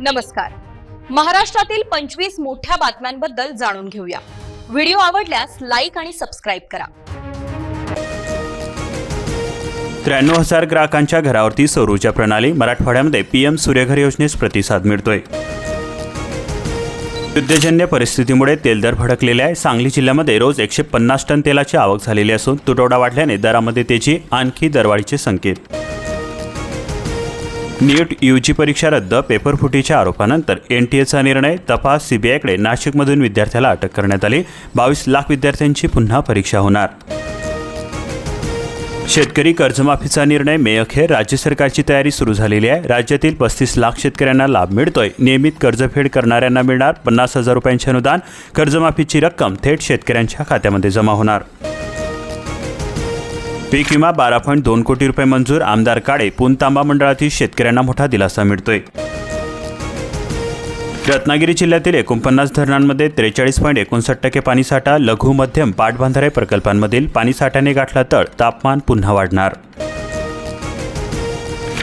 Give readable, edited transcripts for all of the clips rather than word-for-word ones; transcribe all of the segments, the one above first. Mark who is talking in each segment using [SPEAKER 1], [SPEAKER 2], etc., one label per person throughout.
[SPEAKER 1] नमस्कार. महाराष्ट्रातील 25 मोठ्या बातम्यांबद्दल जाणून घेऊया. व्हिडिओ आवडल्यास लाईक आणि सबस्क्राइब करा.
[SPEAKER 2] 93,000 ग्राहकांच्या घरावरती सौर ऊर्जा प्रणाली. मराठवाड्यामध्ये पीएम सूर्यघर योजनेस प्रतिसाद मिळतोय. युद्धजन्य परिस्थितीमुळे तेलदर भडकलेले आहे. सांगली जिल्ह्यामध्ये रोज 150 टन तेलाची आवक झालेली असून तुटवडा वाढल्याने दरामध्ये तेजी, आणखी दरवाढीचे संकेत. नीट यूजी परीक्षा रद्द, पेपर फुटीच्या आरोपानंतर एनटीएचा निर्णय. तपास सीबीआयकडे. नाशिकमधून विद्यार्थ्याला अटक करण्यात आली. 22 लाख विद्यार्थ्यांची पुन्हा परीक्षा होणार. शेतकरी कर्जमाफीचा निर्णय. मे अखेर राज्य सरकारची तयारी सुरू झालेली आहे. राज्यातील 35 लाख शेतकऱ्यांना लाभ मिळतोय. नियमित कर्जफेड करणाऱ्यांना मिळणार 50,000 रुपयांचे अनुदान. कर्जमाफीची रक्कम थेट शेतकऱ्यांच्या खात्यामध्ये जमा होणार. पीक विमा 12.2 कोटी रुपये मंजूर. आमदार काळे. पुणतांबा मंडळातील शेतकऱ्यांना मोठा दिलासा मिळतोय. रत्नागिरी जिल्ह्यातील 49 धरणांमध्ये 43.59% पाणीसाठा. लघु मध्यम पाटबंधारे प्रकल्पांमधील पाणीसाठ्याने गाठला तळ. तापमान पुन्हा वाढणार.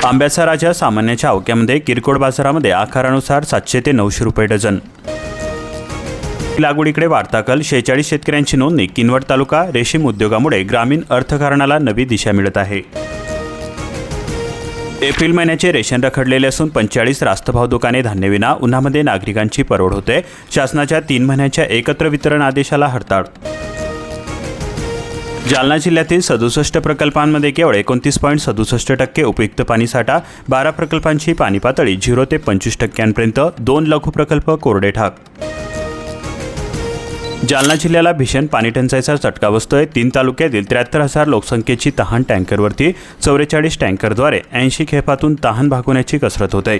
[SPEAKER 2] आंब्याचा राजा सामान्याच्या आवक्यामध्ये. किरकोळ बाजारामध्ये आकारानुसार 700 ते 900 रुपये डझन. लागवडीकडे वाढता कल. 46 शेतकऱ्यांची नोंदणी. किनवट तालुका. रेशीम उद्योगामुळे ग्रामीण अर्थकारणाला नवी दिशा मिळत आहे. एप्रिल महिन्याचे रेशन रखडलेले असून 45 रास्तभाव दुकाने धान्यविना. उन्हामध्ये नागरिकांची परवड होते. शासनाच्या 3 महिन्यांच्या एकत्र वितरण आदेशाला हरताळ. जालना जिल्ह्यातील 67 प्रकल्पांमध्ये केवळ 29.67% उपयुक्त पाणीसाठा. 12 प्रकल्पांची पाणी पातळी 0 ते 25% 2 लघु प्रकल्प कोरडे ठाक. जालना जिल्ह्याला भीषण पाणीटंचाईचा झटका बसतोय. 3 तालुक्यातील 73,000 लोकसंख्येची तहान टँकरवरती. 44 टँकरद्वारे 80 खेपातून तहान भागवण्याची कसरत होत आहे.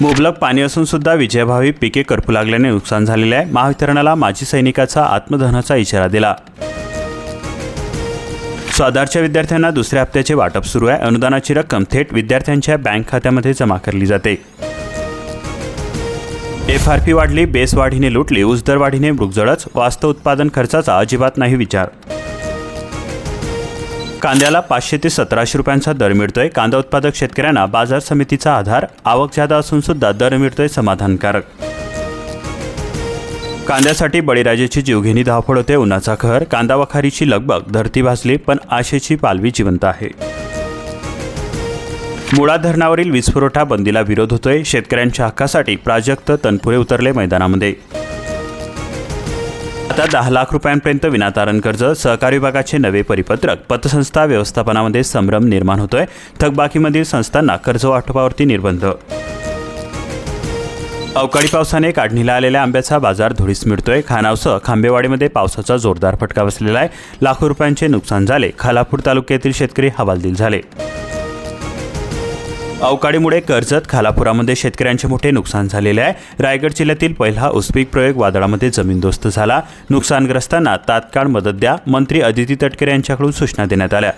[SPEAKER 2] मुबलक पाणी असून सुद्धा विजयाभावी पिके करपू लागल्याने नुकसान झालेले आहे. महावितरणाला माजी सैनिकाचा आत्मदहनाचा इशारा दिला. स्वाधारच्या विद्यार्थ्यांना दुसऱ्या हप्त्याचे वाटप सुरू आहे. अनुदानाची रक्कम थेट विद्यार्थ्यांच्या बँक खात्यामध्ये जमा करली जाते. एफआरपी वाढली. बेस वाढीने लुटली. ऊस दर वाढीने मृगजळच. वास्तव उत्पादन खर्चाचा अजिबात नाही विचार. कांद्याला 500 ते 1700 रुपयांचा दर मिळतोय. कांदा उत्पादक शेतकऱ्यांना बाजार समितीचा आधार. आवक जादा असून सुद्धा दर मिळतोय समाधानकारक. कांद्यासाठी बळीराजाची जीवघेणी धावपळ होते. उन्हाचा कहर. कांदा वखारीची लगबग. धरती भाजली पण आशेची पालवी जिवंत आहे. मुळा धरणावरील वीजपुरवठा बंदीला विरोध होतोय. शेतकऱ्यांच्या हक्कासाठी प्राजक्त तनपुरे उतरले मैदानामध्ये. आता 10 लाख रुपयांपर्यंत विनातारण कर्ज. सहकारी विभागाचे नवे परिपत्रक. पतसंस्था व्यवस्थापनामध्ये संभ्रम निर्माण होतोय. थकबाकीमधील संस्थांना कर्ज वाटपावरती निर्बंध. अवकाळी पावसाने काढणीला आलेल्या आंब्याचा बाजार धुळीस मिळतोय. खानावसह खांबेवाडीमध्ये पावसाचा जोरदार फटका बसलेला आहे. लाखो रुपयांचे नुकसान झाले. खालापूर तालुक्यातील शेतकरी हवालदिल झाले. अवकाळीमुळे कर्जत, खालापुरामध्ये शेतकऱ्यांचे मोठे नुकसान झालेले आहे. रायगड जिल्ह्यातील पहिला ऊसपीक प्रयोग वादळामध्ये जमीनदोस्त झाला. नुकसानग्रस्तांना तात्काळ मदत द्या. मंत्री अदिती तटकरे यांच्याकडून सूचना देण्यात आल्या.